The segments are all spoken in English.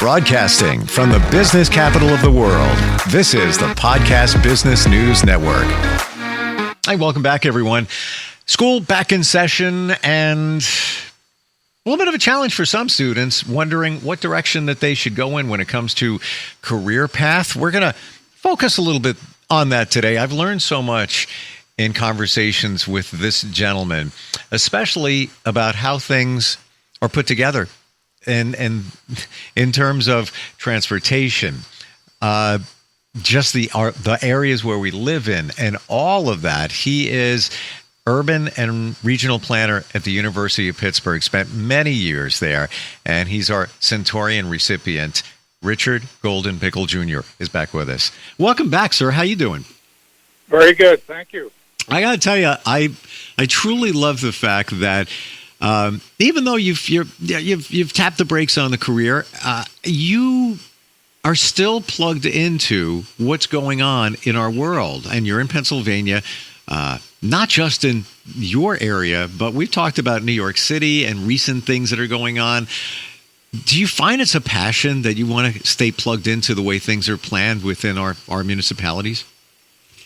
Broadcasting from the business capital of the world, this is the Podcast Business News Network. Hi, welcome back, everyone. School back in session, and a little bit of a challenge for some students, wondering what direction that they should go in when it comes to career path. We're going to focus a little bit on that today. I've learned so much in conversations with this gentleman, especially about how things are put together and in terms of transportation, just the areas where we live in and all of that. He is urban and regional planner at the University of Pittsburgh, spent many years there, and he's our Centurion recipient. Richard Golden Bickel Jr. is back with us. Welcome back, sir. How you doing? Very good, thank you. I got to tell you, I truly love the fact that even though you've tapped the brakes on the career, you are still plugged into what's going on in our world, and you're in Pennsylvania. Not just in your area, but we've talked about New York City and recent things that are going on. Do you find it's a passion that you want to stay plugged into the way things are planned within our municipalities?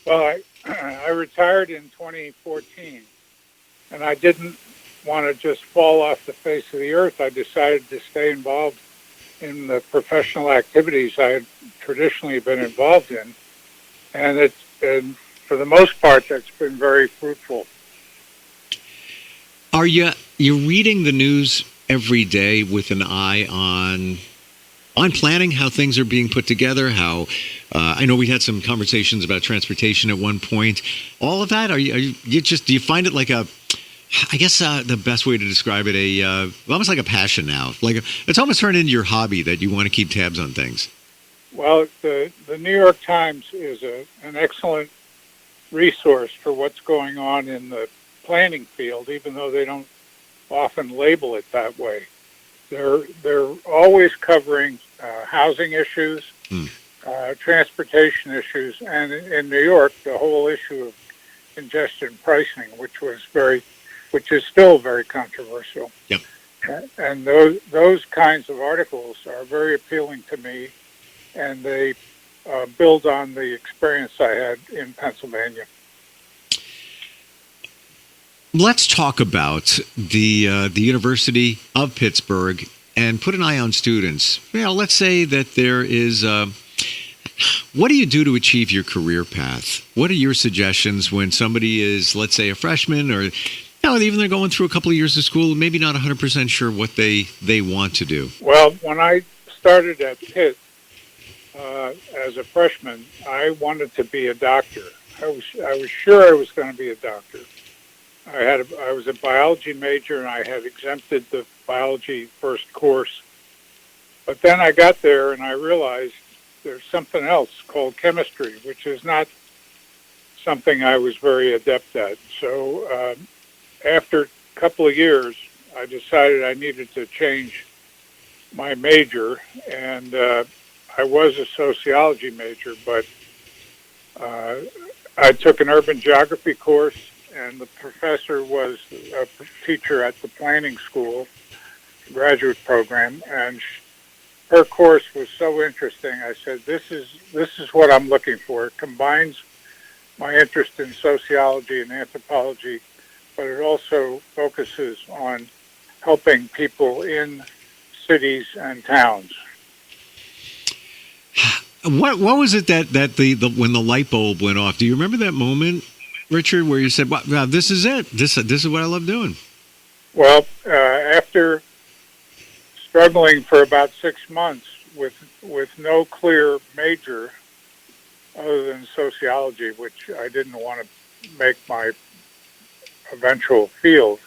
Well, I retired in 2014, and I didn't want to just fall off the face of the earth. I decided to stay involved in the professional activities I had traditionally been involved in, and for the most part, that's been very fruitful. Are you reading the news every day with an eye on planning how things are being put together? How I know we had some conversations about transportation at one point. All of that. Do you find it like the best way to describe it, almost like a passion now? Like it's almost turned into your hobby that you want to keep tabs on things. Well, the New York Times is an excellent resource for what's going on in the planning field, even though they don't often label it that way. They're always covering housing issues, transportation issues, and in New York, the whole issue of congestion pricing, which is still very controversial. Yep. And those kinds of articles are very appealing to me, and they build on the experience I had in Pennsylvania. Let's talk about the University of Pittsburgh and put an eye on students. Let's say that there is. What do you do to achieve your career path? What are your suggestions when somebody is, let's say, a freshman, or even they're going through a couple of years of school, maybe not 100% sure what they want to do? Well, when I started at Pitt as a freshman, I wanted to be a doctor. I was sure I was going to be a doctor. I was a biology major, and I had exempted the biology first course. But then I got there, and I realized there's something else called chemistry, which is not something I was very adept at. So after a couple of years, I decided I needed to change my major, and I was a sociology major, but I took an urban geography course, and the professor was a teacher at the planning school, graduate program, and her course was so interesting. I said, this is what I'm looking for. It combines my interest in sociology and anthropology, but it also focuses on helping people in cities and towns. What was it that when the light bulb went off? Do you remember that moment, Richard, where you said, "Wow, this is it. This is what I love doing"? Well, after struggling for about 6 months with no clear major other than sociology, which I didn't want to make my eventual field,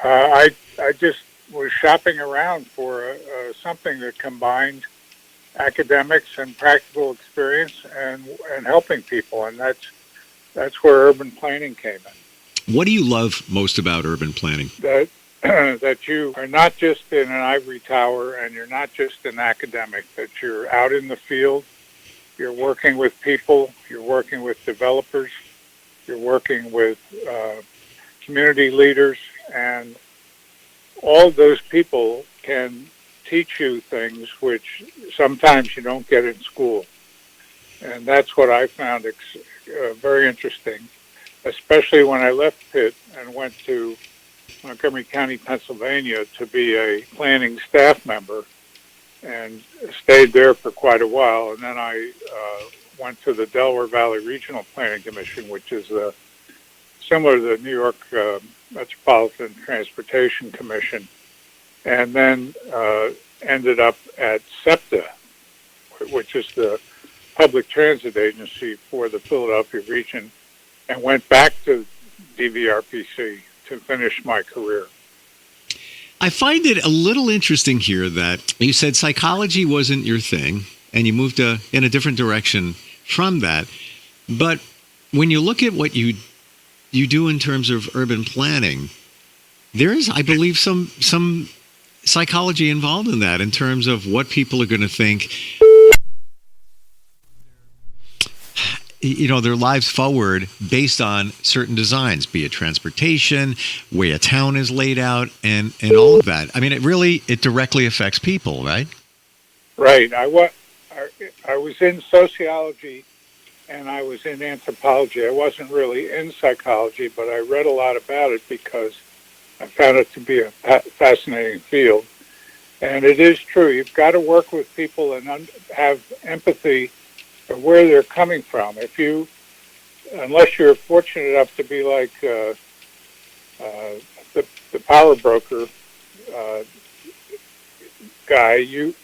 I just was shopping around for something that combined academics and practical experience and helping people, and that's where urban planning came in. What do you love most about urban planning? That you are not just in an ivory tower and you're not just an academic, that you're out in the field, you're working with people, you're working with developers, you're working with community leaders, and all those people can teach you things which sometimes you don't get in school. And that's what I found very interesting, especially when I left Pitt and went to Montgomery County, Pennsylvania to be a planning staff member and stayed there for quite a while. And then I went to the Delaware Valley Regional Planning Commission, which is similar to the New York Metropolitan Transportation Commission, and then ended up at SEPTA, which is the public transit agency for the Philadelphia region, and went back to DVRPC to finish my career. I find it a little interesting here that you said psychology wasn't your thing, and you moved in a different direction from that. But when you look at what you do in terms of urban planning, there is, I believe, some psychology involved in that in terms of what people are going to think, their lives forward based on certain designs, be it transportation, way a town is laid out, and all of that. I mean, it directly affects people, right? Right. I was in sociology and I was in anthropology. I wasn't really in psychology, but I read a lot about it because I found it to be a fascinating field. And it is true. You've got to work with people and have empathy for where they're coming from. Unless you're fortunate enough to be like the power broker guy, you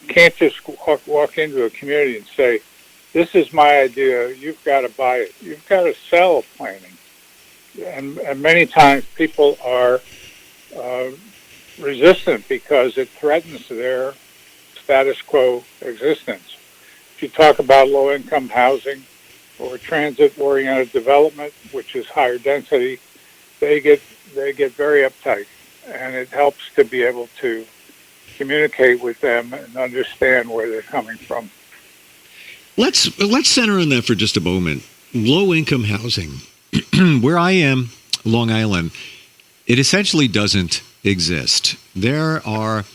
can't just walk into a community and say, "This is my idea. You've got to buy it." You've got to sell planning, and many times people are resistant because it threatens their status quo existence. If you talk about low-income housing or transit-oriented development, which is higher density, they get very uptight, and it helps to be able to communicate with them and understand where they're coming from. Let's center on that for just a moment. Low-income housing. Where I am, Long Island, it essentially doesn't exist. There are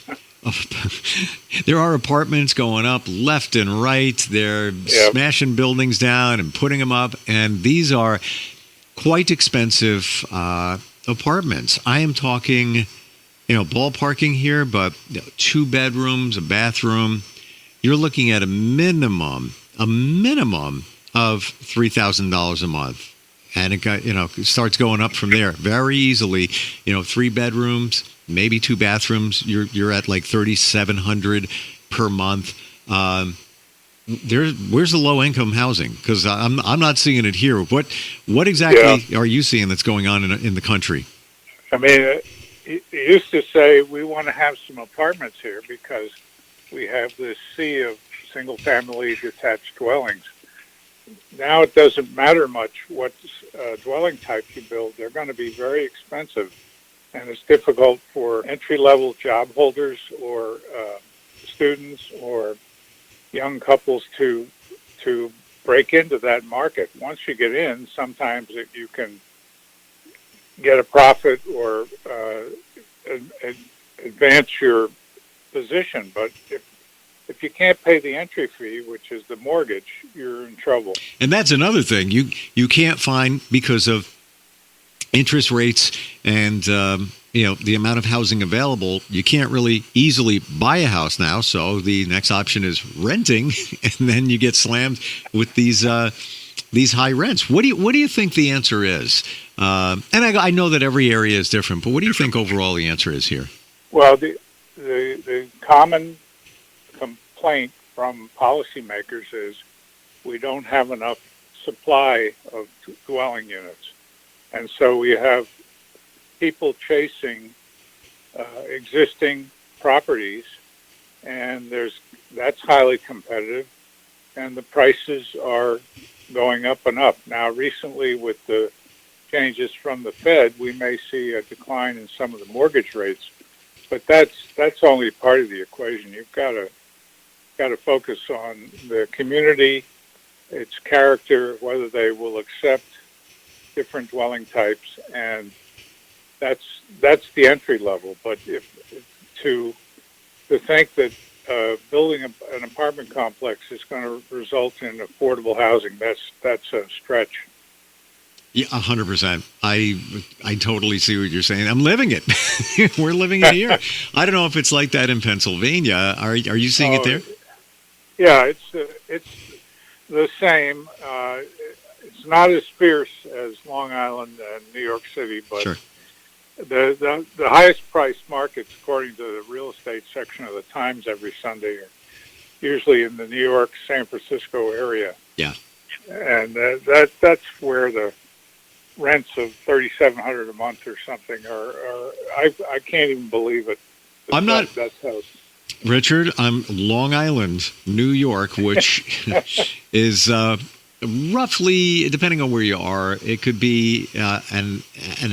apartments going up left and right. They're smashing buildings down and putting them up, and these are quite expensive apartments. I am talking, ballparking here, but 2 bedrooms, a bathroom. You're looking at a minimum of $3,000 a month. And it starts going up from there very easily. 3 bedrooms, maybe 2 bathrooms. You're at like $3,700 per month. Where's the low income housing? Because I'm not seeing it here. What exactly are you seeing that's going on in the country? I mean, it used to say we want to have some apartments here because we have this sea of single family detached dwellings. Now it doesn't matter much what dwelling type you build. They're going to be very expensive, and it's difficult for entry-level job holders or students or young couples to break into that market. Once you get in, sometimes you can get a profit or advance your position, but if you can't pay the entry fee, which is the mortgage, you're in trouble. And that's another thing you can't find because of interest rates and the amount of housing available. You can't really easily buy a house now, so the next option is renting, and then you get slammed with these high rents. What do you think the answer is? And I know that every area is different, but what do you think overall the answer is here? Well, the common complaint from policymakers is we don't have enough supply of dwelling units. And so we have people chasing existing properties, and that's highly competitive, and the prices are going up and up. Now, recently with the changes from the Fed, we may see a decline in some of the mortgage rates, but that's only part of the equation. You've got to focus on the community, its character, whether they will accept different dwelling types, and that's the entry level. But if to to think that building an apartment complex is going to result in affordable housing, that's a stretch. Yeah, 100%. I totally see what you're saying. I'm living it. We're living it here. I don't know if it's like that in Pennsylvania. Are you seeing it there? Yeah, it's the same. It's not as fierce as Long Island and New York City, but sure. The highest priced markets, according to the real estate section of the Times every Sunday, are usually in the New York, San Francisco area. Yeah, and that's where the rents of $3,700 a month or something are. I can't even believe it. That's how. Richard, I'm Long Island, New York, which is roughly, depending on where you are, it could be an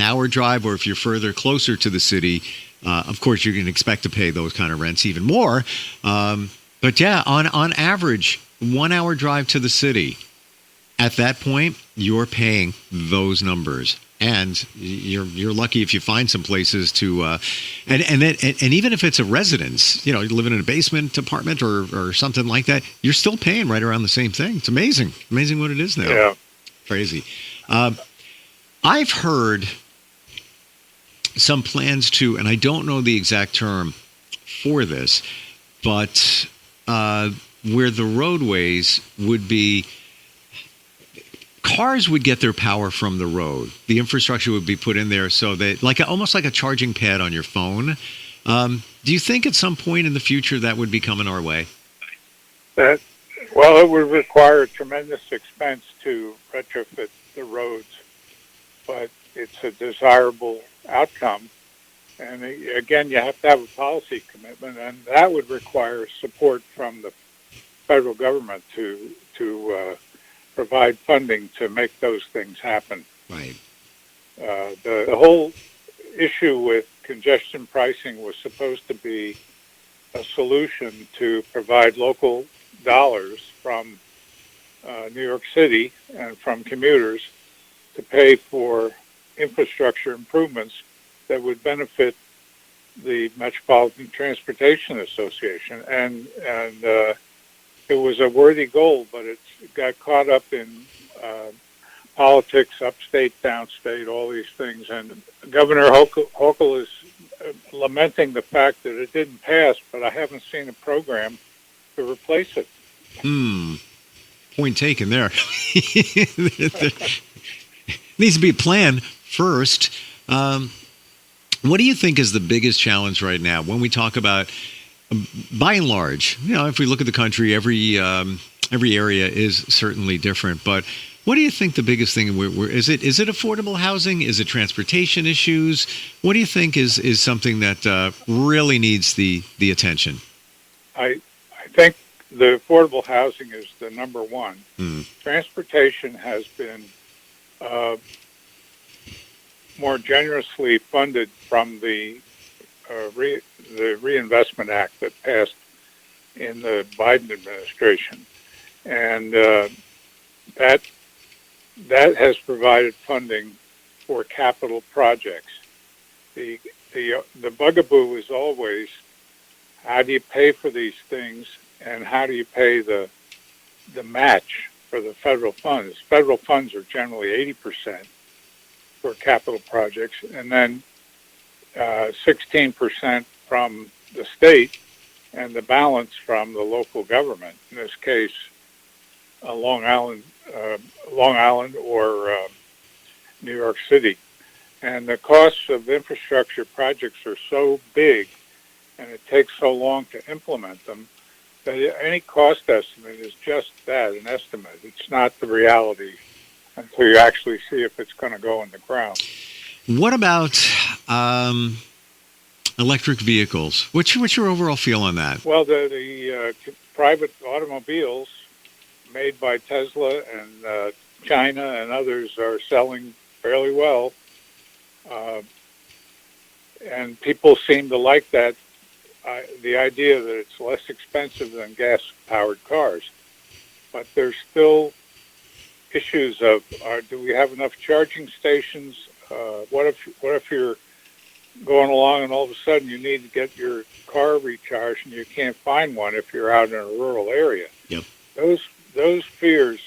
hour drive, or if you're closer to the city, of course, you can expect to pay those kind of rents even more. But yeah, on average, 1 hour drive to the city. At that point, you're paying those numbers. And you're lucky if you find some places to, and even if it's a residence, you living in a basement apartment or something like that, you're still paying right around the same thing. It's amazing what it is now. Yeah, crazy. I've heard some plans to, and I don't know the exact term for this, but where the roadways would be. Cars would get their power from the road. The infrastructure would be put in there so that, almost like a charging pad on your phone. Do you think at some point in the future that would be coming our way? It would require tremendous expense to retrofit the roads, but it's a desirable outcome. And again, you have to have a policy commitment, and that would require support from the federal government to provide funding to make those things happen. Right. The whole issue with congestion pricing was supposed to be a solution to provide local dollars from New York City and from commuters to pay for infrastructure improvements that would benefit the Metropolitan Transportation Association. And it was a worthy goal, but it got caught up in politics, upstate, downstate, all these things. And Governor Hochul is lamenting the fact that it didn't pass, but I haven't seen a program to replace it. Point taken there. There needs to be a plan first. What do you think is the biggest challenge right now when we talk about, by and large, if we look at the country, every area is certainly different. But what do you think the biggest thing is? It affordable housing? Is it transportation issues? What do you think is something that really needs the attention? I think the affordable housing is the number one. Transportation has been more generously funded from the Reinvestment Act that passed in the Biden administration, and that has provided funding for capital projects. The bugaboo is always, how do you pay for these things, and how do you pay the match for the federal funds? Federal funds are generally 80% for capital projects, and then 16% from the state, and the balance from the local government. In this case, Long Island or New York City. And the costs of infrastructure projects are so big, and it takes so long to implement them, that any cost estimate is just that, an estimate. It's not the reality until you actually see if it's going to go in the ground. What about electric vehicles? What's your overall feel on that? Well, the private automobiles made by Tesla and China and others are selling fairly well. And people seem to like that, the idea that it's less expensive than gas-powered cars. But there's still issues of, do we have enough charging stations? What if you're going along, and all of a sudden you need to get your car recharged, and you can't find one if you're out in a rural area. Yep. Those fears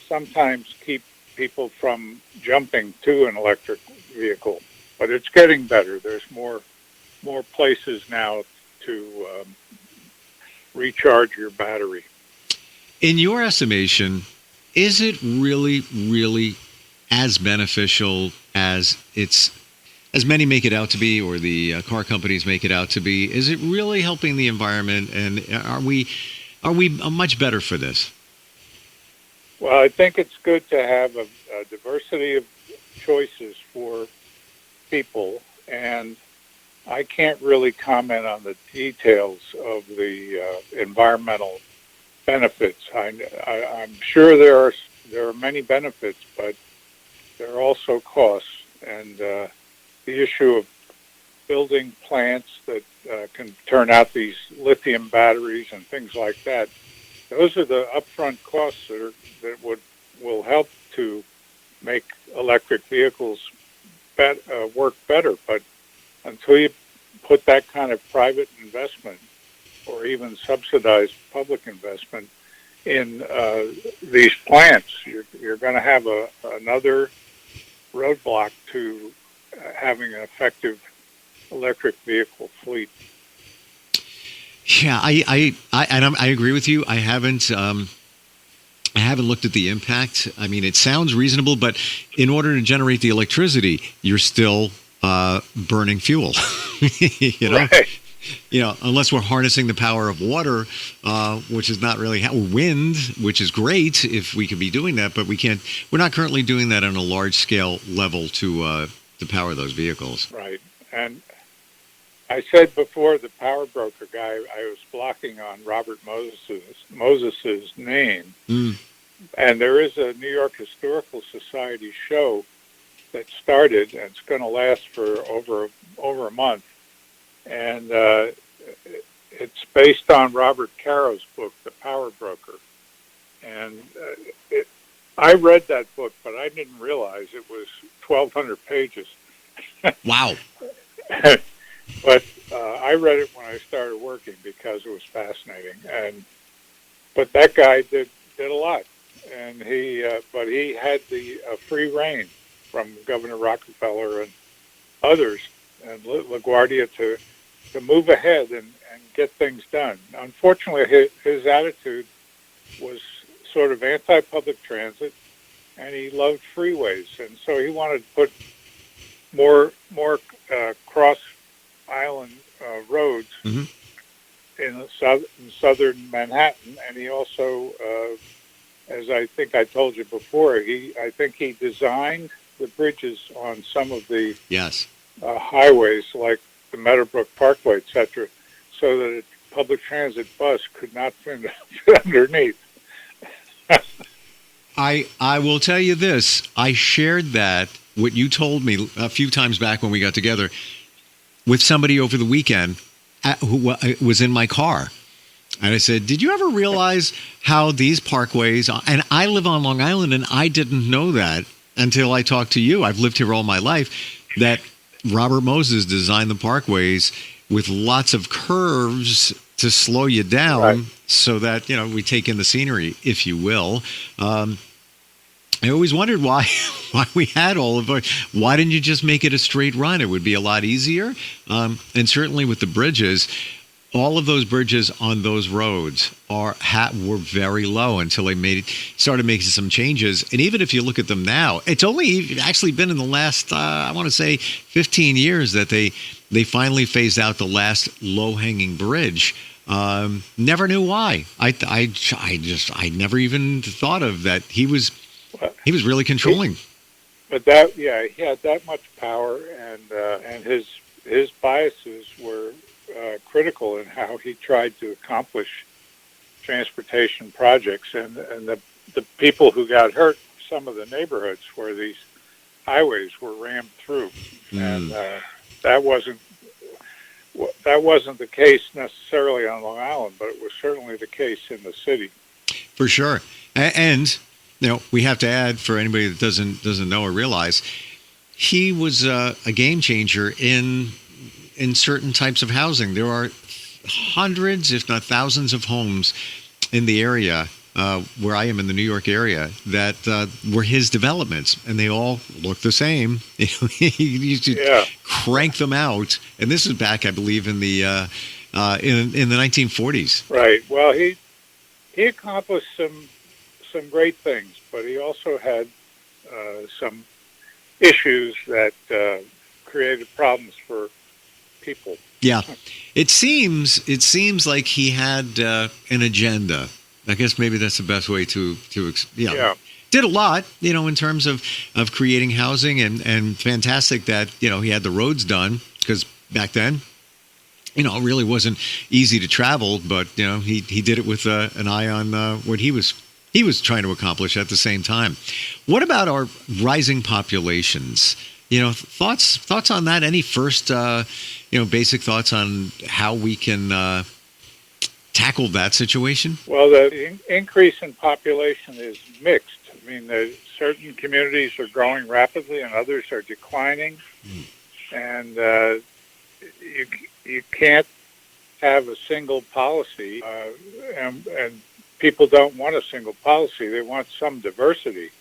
sometimes keep people from jumping to an electric vehicle, but it's getting better. There's more places now to recharge your battery. In your estimation, is it really, really as beneficial as many make it out to be, or the car companies make it out to be? Is it really helping the environment, and are we much better for this? Well, I think it's good to have a diversity of choices for people, and I can't really comment on the details of the environmental benefits. I'm sure there are many benefits, but there are also costs, and the issue of building plants that can turn out these lithium batteries and things like that. Those are the upfront costs that will help to make electric vehicles work better. But until you put that kind of private investment or even subsidized public investment in these plants, you're going to have another roadblock to having an effective electric vehicle fleet. Yeah, I agree with you. I haven't looked at the impact. I mean, it sounds reasonable, but in order to generate the electricity, you're still burning fuel. Right. Unless we're harnessing the power of water, which is not really wind, which is great if we could be doing that, but we can't. We're not currently doing that on a large scale level to power those vehicles. Right. And I said before, the power broker guy, I was blocking on Robert Moses's name. And there is a New York Historical Society show that started, and it's going to last for over a month. And it's based on Robert Caro's book, The Power Broker. And I read that book, but I didn't realize it was 1,200 pages. Wow. But I read it when I started working because it was fascinating. But that guy did a lot, and but he had the free rein from Governor Rockefeller and others and LaGuardia to move ahead and get things done. Unfortunately, his attitude was sort of anti-public transit, and he loved freeways, and so he wanted to put more cross-island roads in southern Manhattan, and he also, as I think I told you before, I think he designed the bridges on some of the highways, like the Meadowbrook Parkway, etc., so that a public transit bus could not fit underneath. I will tell you this. I shared what you told me a few times back when we got together, with somebody over the weekend who was in my car. And I said, did you ever realize how these parkways, and I live on Long Island, and I didn't know that until I talked to you. I've lived here all my life, that Robert Moses designed the parkways with lots of curves to slow you down, so that, we take in the scenery, if you will. I always wondered why we had all of it. Why didn't you just make it a straight run? It would be a lot easier. And certainly with the bridges, all of those bridges on those roads were very low until they started making some changes. And even if you look at them now, it's only actually been in the last, I want to say 15 years that they finally phased out the last low-hanging bridge. Never knew why. I never even thought of that. He was really controlling. But he had that much power, and his biases were critical in how he tried to accomplish transportation projects, and the people who got hurt, some of the neighborhoods where these highways were rammed through, and that wasn't the case necessarily on Long Island, but it was certainly the case in the city. For sure. And we have to add, for anybody that doesn't know or realize, he was a game changer in certain types of housing. There are hundreds, if not thousands, of homes in the area where I am in the New York area that were his developments, and they all look the same. He used to crank them out, and this is back, I believe, in the 1940s. Right. Well, he accomplished some great things, but he also had some issues that created problems for people. Yeah, it seems like he had an agenda. I guess maybe that's the best way to did a lot, in terms of creating housing, and fantastic that, he had the roads done, because back then, it really wasn't easy to travel, but, he did it with an eye on what he was trying to accomplish at the same time. What about our rising populations? Thoughts on that? Any first, basic thoughts on how we can tackle that situation? Well, the increase in population is mixed. I mean, certain communities are growing rapidly and others are declining. And you can't have a single policy, and people don't want a single policy. They want some diversity.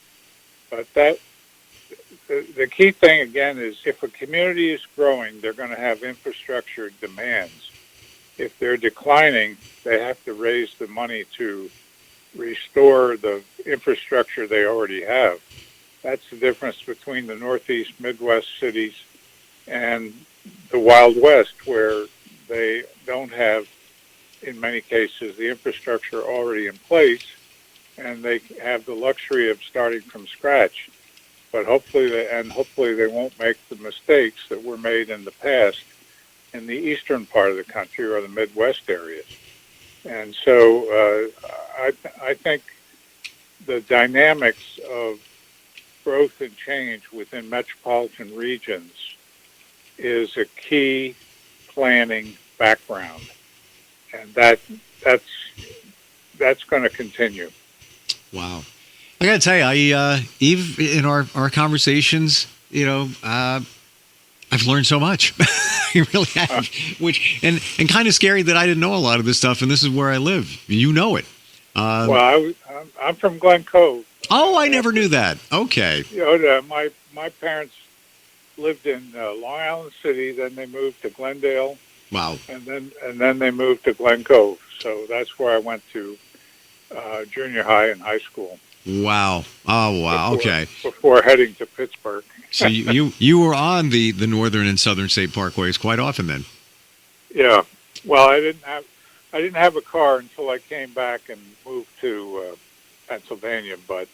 But the key thing, again, is if a community is growing, they're going to have infrastructure demands. If they're declining, they have to raise the money to restore the infrastructure they already have. That's the difference between the Northeast, Midwest cities and the Wild West, where they don't have, in many cases, the infrastructure already in place, and they have the luxury of starting from scratch. But hopefully they won't make the mistakes that were made in the past in the eastern part of the country or the Midwest areas. And so I think the dynamics of growth and change within metropolitan regions is a key planning background, and that's going to continue. Wow. I got to tell you, Eve, in our conversations, I've learned so much. I really have, and kind of scary that I didn't know a lot of this stuff, and this is where I live. You know it. Well, I'm from Glen Cove. Oh, I never knew that. Okay. My parents lived in Long Island City, then they moved to Glendale. Wow. And then they moved to Glen Cove. So that's where I went to junior high and high school. Wow. Oh, wow. Okay. Before heading to Pittsburgh. So you were on the northern and southern state parkways quite often then. Yeah. Well, I didn't have a car until I came back and moved to Pennsylvania, but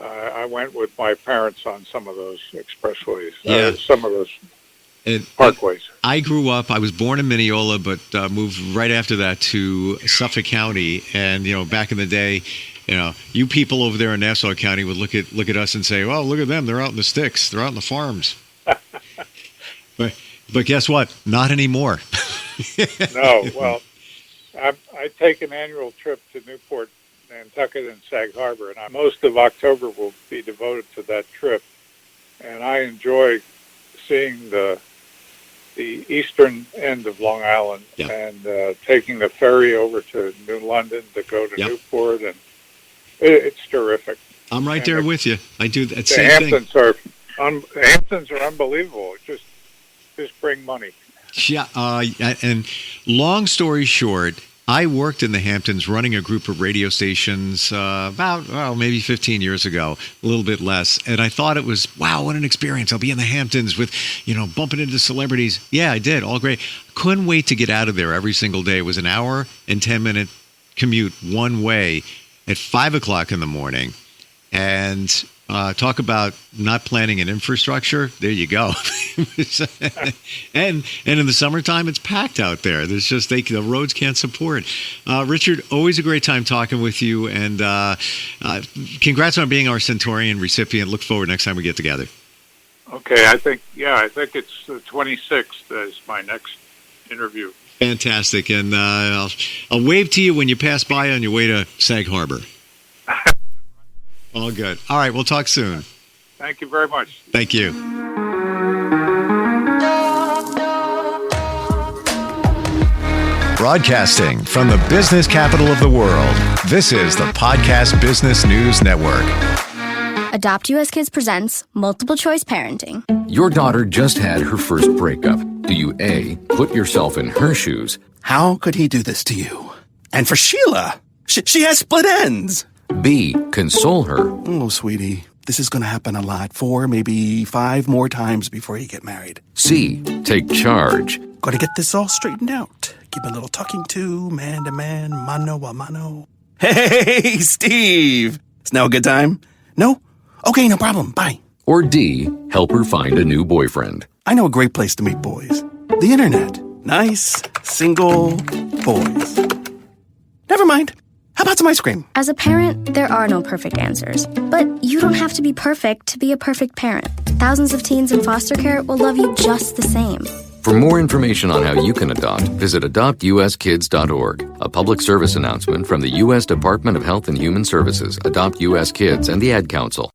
I went with my parents on some of those expressways, some of those parkways. I grew up, I was born in Mineola, but moved right after that to Suffolk County. And, back in the day, you people over there in Nassau County would look at us and say, well, look at them. They're out in the sticks. They're out in the farms. But guess what? Not anymore. No. Well, I take an annual trip to Newport, Nantucket, and Sag Harbor, and most of October will be devoted to that trip. And I enjoy seeing the eastern end of Long Island and taking the ferry over to New London to go to Newport, and it's terrific. I'm right there with you. I do that same Hamptons thing. The Hamptons are unbelievable. Just bring money. Yeah, and long story short, I worked in the Hamptons running a group of radio stations about maybe 15 years ago, a little bit less. And I thought it was, wow, what an experience. I'll be in the Hamptons with, bumping into celebrities. Yeah, I did. All great. Couldn't wait to get out of there every single day. It was an hour and 10-minute commute one way at 5 o'clock in the morning. And talk about not planning an infrastructure. There you go. and in the summertime, it's packed out there. There's just the roads can't support. Richard, always a great time talking with you. And congrats on being our Centurion recipient. Look forward next time we get together. Okay, I think it's the 26th is my next interview. Fantastic. And I'll wave to you when you pass by on your way to Sag Harbor. All good. All right, we'll talk soon. Thank you very much. Thank you. Broadcasting from the business capital of the world, this is the Podcast Business News Network. Adopt US Kids presents Multiple Choice Parenting. Your daughter just had her first breakup. Do you A, put yourself in her shoes? How could he do this to you? And for Sheila, she has split ends. B, console her? Oh, sweetie, this is going to happen a lot. 4, maybe 5 more times before you get married. C, take charge? Got to get this all straightened out. Give a little talking to, man to man, mano a mano. Hey, Steve! Is now a good time? No? Okay, no problem. Bye. Or D, help her find a new boyfriend? I know a great place to meet boys. The internet. Nice, single boys. Never mind. How about some ice cream? As a parent, there are no perfect answers. But you don't have to be perfect to be a perfect parent. Thousands of teens in foster care will love you just the same. For more information on how you can adopt, visit adoptuskids.org. A public service announcement from the U.S. Department of Health and Human Services, Adopt U.S. Kids, and the Ad Council.